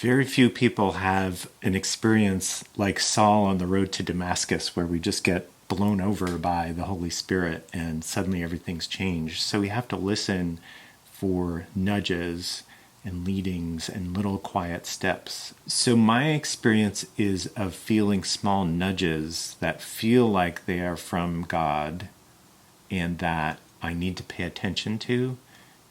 Very few people have an experience like Saul on the road to Damascus, where we just get blown over by the Holy Spirit and suddenly everything's changed. So we have to listen for nudges and leadings and little quiet steps. So my experience is of feeling small nudges that feel like they are from God and that I need to pay attention to.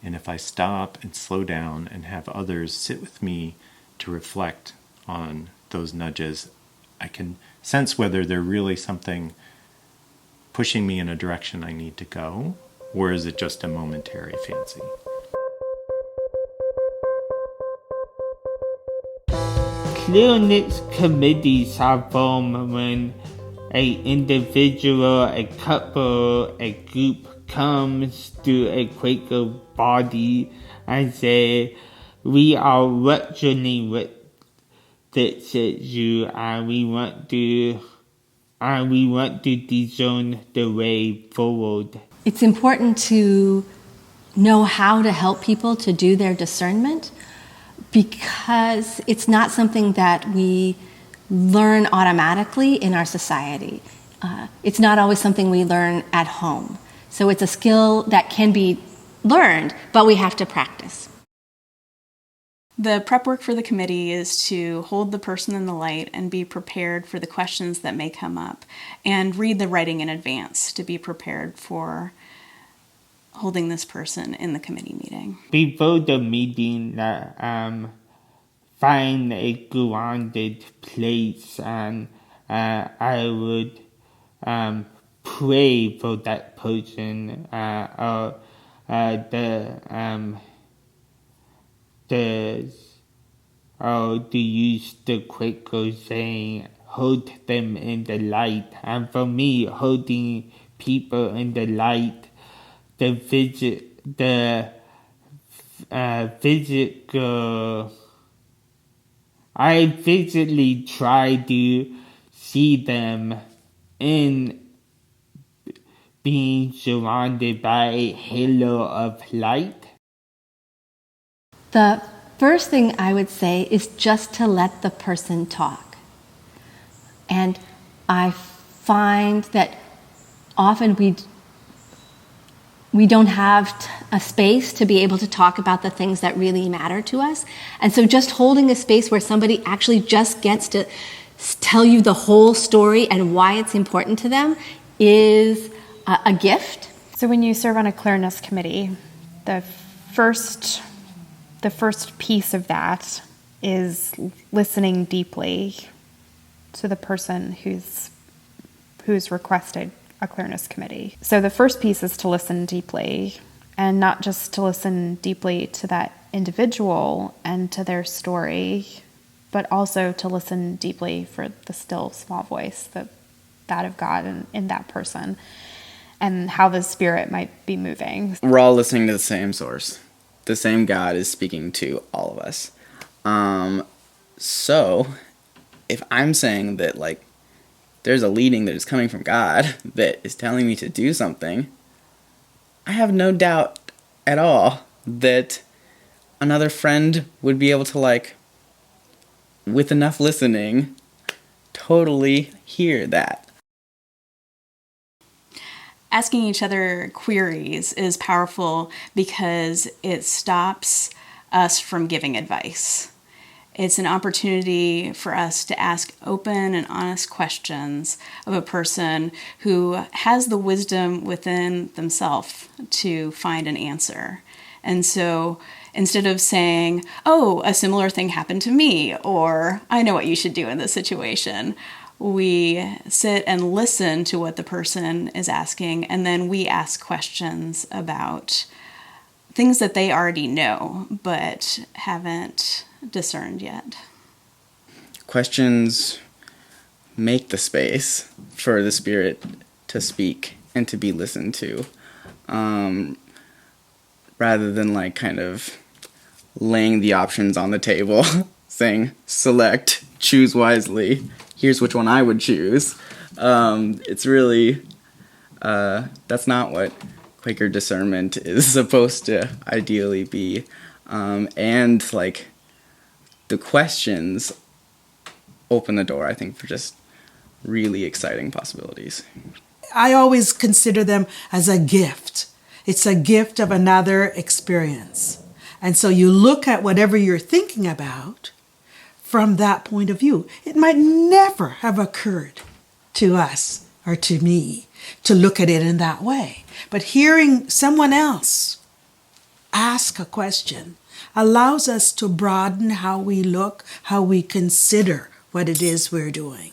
And if I stop and slow down and have others sit with me to reflect on those nudges, I can sense whether they're really something pushing me in a direction I need to go, or is it just a momentary fancy? Clearness committees are formed when an individual, a couple, a group comes to a Quaker body and say, we are wrestling with this issue and we want to discern the way forward. It's important to know how to help people to do their discernment, because it's not something that we learn automatically in our society. It's not always something we learn at home. So it's a skill that can be learned, but we have to practice. The prep work for the committee is to hold the person in the light and be prepared for the questions that may come up, and read the writing in advance to be prepared for holding this person in the committee meeting. Before the meeting, find a grounded place, and I would pray for that person, to use the Quaker saying, hold them in the light. And for me, holding people in the light, I physically try to see them in being surrounded by a halo of light. The first thing I would say is just to let the person talk. And I find that often we don't have a space to be able to talk about the things that really matter to us. And so just holding a space where somebody actually just gets to tell you the whole story and why it's important to them is a gift. So when you serve on a Clearness committee, the first piece of that is listening deeply to the person who's requested a Clearness committee. So the first piece is to listen deeply, and not just to listen deeply to that individual and to their story, but also to listen deeply for the still small voice, that of God in that person, and how the Spirit might be moving. We're all listening to the same source. The same God is speaking to all of us. So if I'm saying that, like, there's a leading that is coming from God that is telling me to do something, I have no doubt at all that another friend would be able to, like, with enough listening, totally hear that. Asking each other queries is powerful because it stops us from giving advice. It's an opportunity for us to ask open and honest questions of a person who has the wisdom within themselves to find an answer. And so instead of saying, oh, a similar thing happened to me, or I know what you should do in this situation, we sit and listen to what the person is asking, and then we ask questions about things that they already know but haven't discerned yet. Questions make the space for the Spirit to speak and to be listened to, rather than, like, kind of laying the options on the table, saying, select, choose wisely, here's which one I would choose. It's really, that's not what Quaker discernment is supposed to ideally be. And, like, the questions open the door, I think, for just really exciting possibilities. I always consider them as a gift. It's a gift of another experience. And so you look at whatever you're thinking about from that point of view. It might never have occurred to us or to me to look at it in that way. But hearing someone else ask a question allows us to broaden how we look, how we consider what it is we're doing.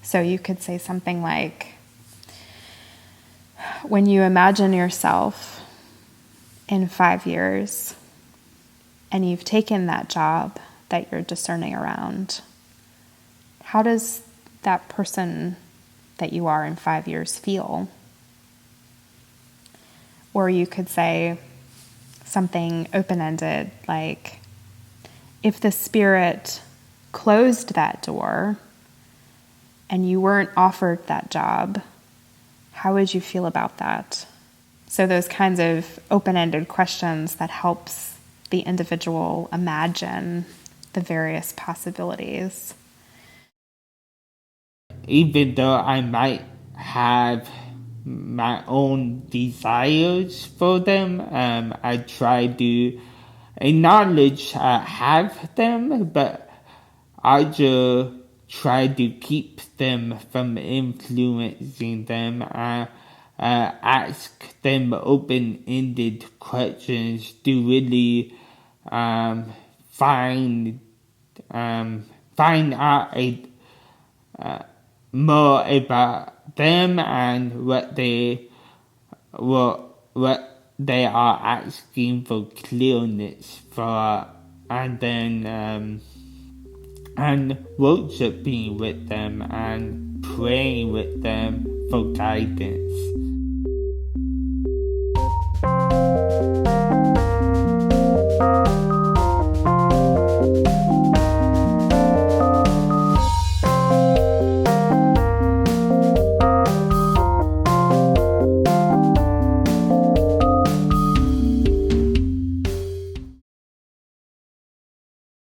So you could say something like, when you imagine yourself in 5 years and you've taken that job that you're discerning around, how does that person that you are in 5 years feel? Or you could say something open-ended like, if the Spirit closed that door and you weren't offered that job, how would you feel about that? So those kinds of open-ended questions that helps the individual imagine the various possibilities. Even though I might have my own desires for them, I try to acknowledge I have them, but I just try to keep them from influencing them. I ask them open-ended questions to really find out more about them and what they are asking for clearness for, and then and worshiping with them and praying with them for guidance.